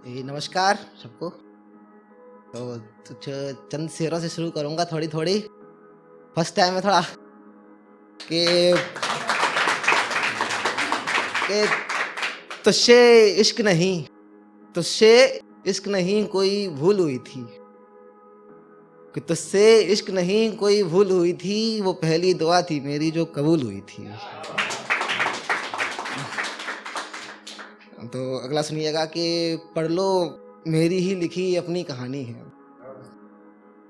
नमस्कार सबको। तो कुछ चंद शेरों से शुरू करूँगा थोड़ी थोड़ी। फर्स्ट टाइम है थोड़ा कि कि तुझसे इश्क नहीं, तुझसे इश्क नहीं कोई भूल हुई थी, कि तुझसे इश्क नहीं कोई भूल हुई थी, वो पहली दुआ थी मेरी जो कबूल हुई थी। तो अगला सुनिएगा कि पढ़ लो मेरी ही लिखी अपनी कहानी है,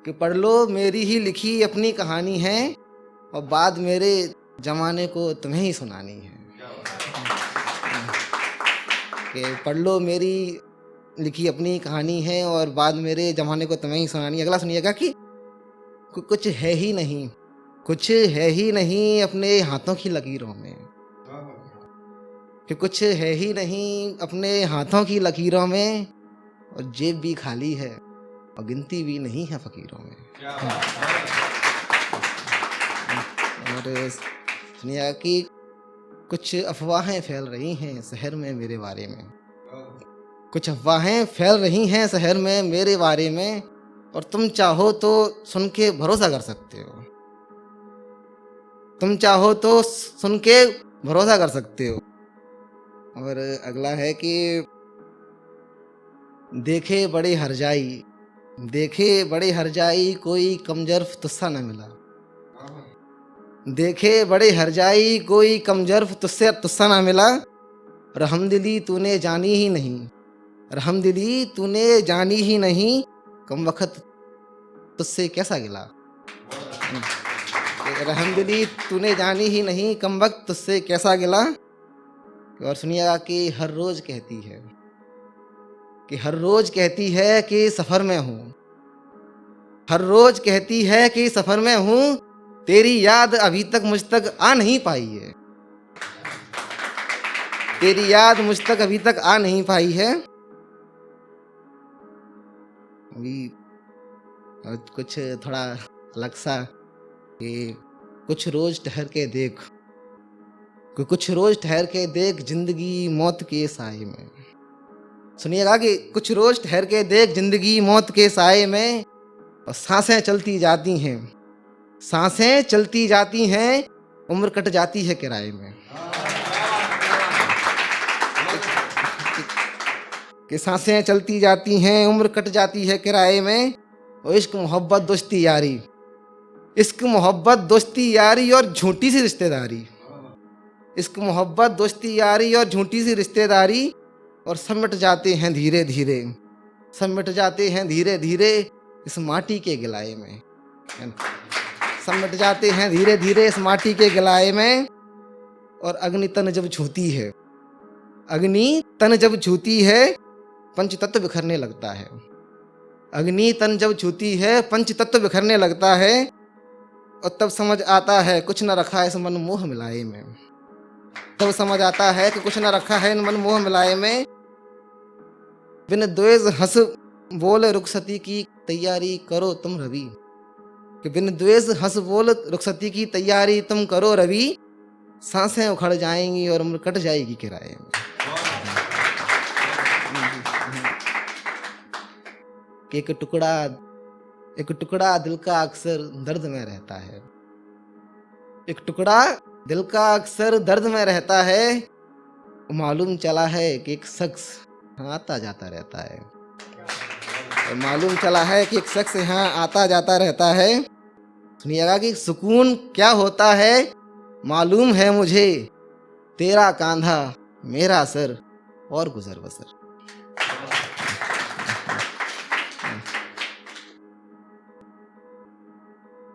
कि पढ़ लो मेरी ही लिखी अपनी कहानी है, और बाद मेरे जमाने को तुम्हें ही सुनानी है। कि पढ़ लो मेरी लिखी अपनी कहानी है और बाद मेरे जमाने को तुम्हें ही सुनानी है। अगला सुनिएगा कि कुछ है ही नहीं, कुछ है ही नहीं अपने हाथों की लकीरों में, कि कुछ है ही नहीं अपने हाथों की लकीरों में, और जेब भी खाली है और गिनती भी नहीं है फकीरों में। और सुनिएगा कि कुछ अफवाहें फैल रही हैं शहर में मेरे बारे में, कुछ अफवाहें फैल रही हैं शहर में मेरे बारे में, और तुम चाहो तो सुन के भरोसा कर सकते हो, तुम चाहो तो सुन के भरोसा कर सकते हो। और अगला है कि देखे बड़े हरजाई, देखे बड़े हरजाई कोई कमजर्फ तुस्सा न मिला, देखे बड़े हरजाई कोई कमजर्फ तुस्से तुस्सा ना मिला, रहमदिली तूने जानी ही नहीं, रहमदिली तूने जानी ही नहीं, कम वक्त तुझसे कैसा गिला, रहमदिली तूने जानी ही नहीं, कम वक्त तुझसे कैसा गिला। और सुनिएगा कि हर रोज कहती है, कि हर रोज कहती है कि सफर में हूँ, हर रोज कहती है कि सफर में हूँ, तेरी याद अभी तक मुझ तक आ नहीं पाई है, तेरी याद मुझ तक अभी तक आ नहीं पाई है। अभी कुछ थोड़ा अलग सा कि कुछ रोज ठहर के देख, कि कुछ रोज ठहर के देख जिंदगी मौत के साए में। सुनिएगा कि कुछ रोज ठहर के देख जिंदगी मौत के साए में, और सांसें चलती जाती हैं, सांसें चलती जाती हैं, उम्र कट जाती है किराए में, कि सांसें चलती जाती हैं, उम्र कट जाती है किराए में। और इश्क मोहब्बत दोस्ती यारी, इश्क मोहब्बत दोस्ती यारी और झूठी सी रिश्तेदारी, इश्क मोहब्बत दोस्ती यारी और झूठी सी रिश्तेदारी, और सब मिट जाते हैं धीरे धीरे, सब मिट जाते हैं धीरे धीरे इस माटी के गिलाए में, सब मिट जाते हैं धीरे धीरे इस माटी के गिलाए में। और अग्नि तन जब छूती है, अग्नि तन जब छूती है, पंच तत्व बिखरने लगता है, अग्नि तन जब छूती है पंच तत्व बिखरने लगता है, और तब समझ आता है कुछ न रखा है इस मन मोह मिलाए में, तब समझ आता है कि कुछ न रखा है इन मन मोह मिलाए में। बिन द्वेष हंस बोल रुखसती की तैयारी करो तुम रवि, कि बिन द्वेष हंस बोल रुखसती की तैयारी तुम करो रवि, सांसें उखड़ जाएंगी और उम्र कट जाएगी किराए में। कि एक टुकड़ा दिल का अक्सर दर्द में रहता है, एक टुकड़ा दिल का अक्सर दर्द में रहता है, मालूम चला है कि एक शख्स आता जाता रहता है, मालूम चला है कि एक शख्स यहाँ आता जाता रहता है। सुनिएगा कि सुकून क्या होता है मालूम है मुझे, तेरा कांधा मेरा सर और गुजर बसर।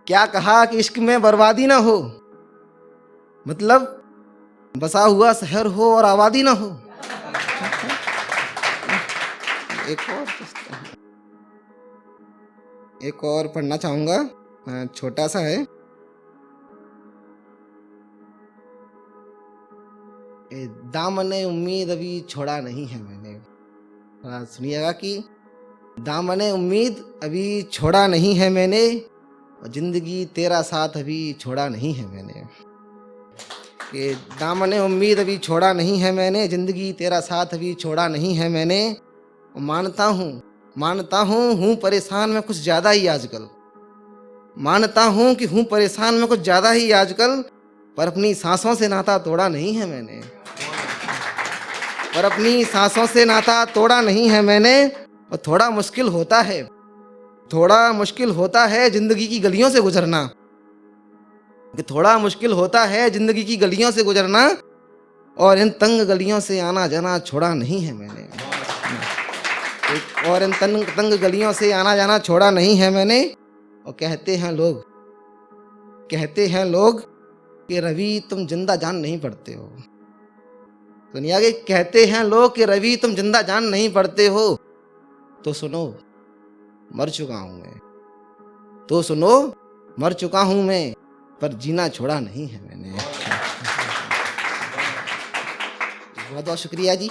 क्या कहा कि इश्क में बर्बादी ना हो, मतलब बसा हुआ शहर हो और आबादी ना हो। एक और पढ़ना चाहूंगा, छोटा सा है। दामने उम्मीद अभी छोड़ा नहीं है मैंने, सुनिएगा कि दामने उम्मीद अभी छोड़ा नहीं है मैंने, और जिंदगी तेरा साथ अभी छोड़ा नहीं है मैंने, कि दामने उम्मीद अभी छोड़ा नहीं है मैंने, जिंदगी तेरा साथ अभी छोड़ा नहीं है मैंने, मानता हूँ परेशान मैं कुछ ज़्यादा ही आजकल। मानता हूँ कि हूँ परेशान मैं कुछ ज़्यादा ही आजकल, पर अपनी सांसों से नाता तोड़ा नहीं है मैंने। पर अपनी सांसों से नाता तोड़ा नहीं है मैंने। और थोड़ा मुश्किल होता है ज़िंदगी की गलियों से गुजरना। कि थोड़ा मुश्किल होता है ज़िंदगी की गलियों से गुजरना, और इन तंग गलियों से आना जाना छोड़ा नहीं है मैंने। और इन तंग गलियों से आना जाना छोड़ा नहीं है मैंने। और कहते हैं लोग कि रवि तुम जिंदा जान नहीं पड़ते हो। दुनिया के कहते हैं लोग कि रवि तुम जिंदा जान नहीं पड़ते हो। तो सुनो, मर चुका हूं मैं। तो सुनो, मर चुका हूं मैं, पर जीना छोड़ा नहीं है मैंने। बहुत बहुत शुक्रिया जी।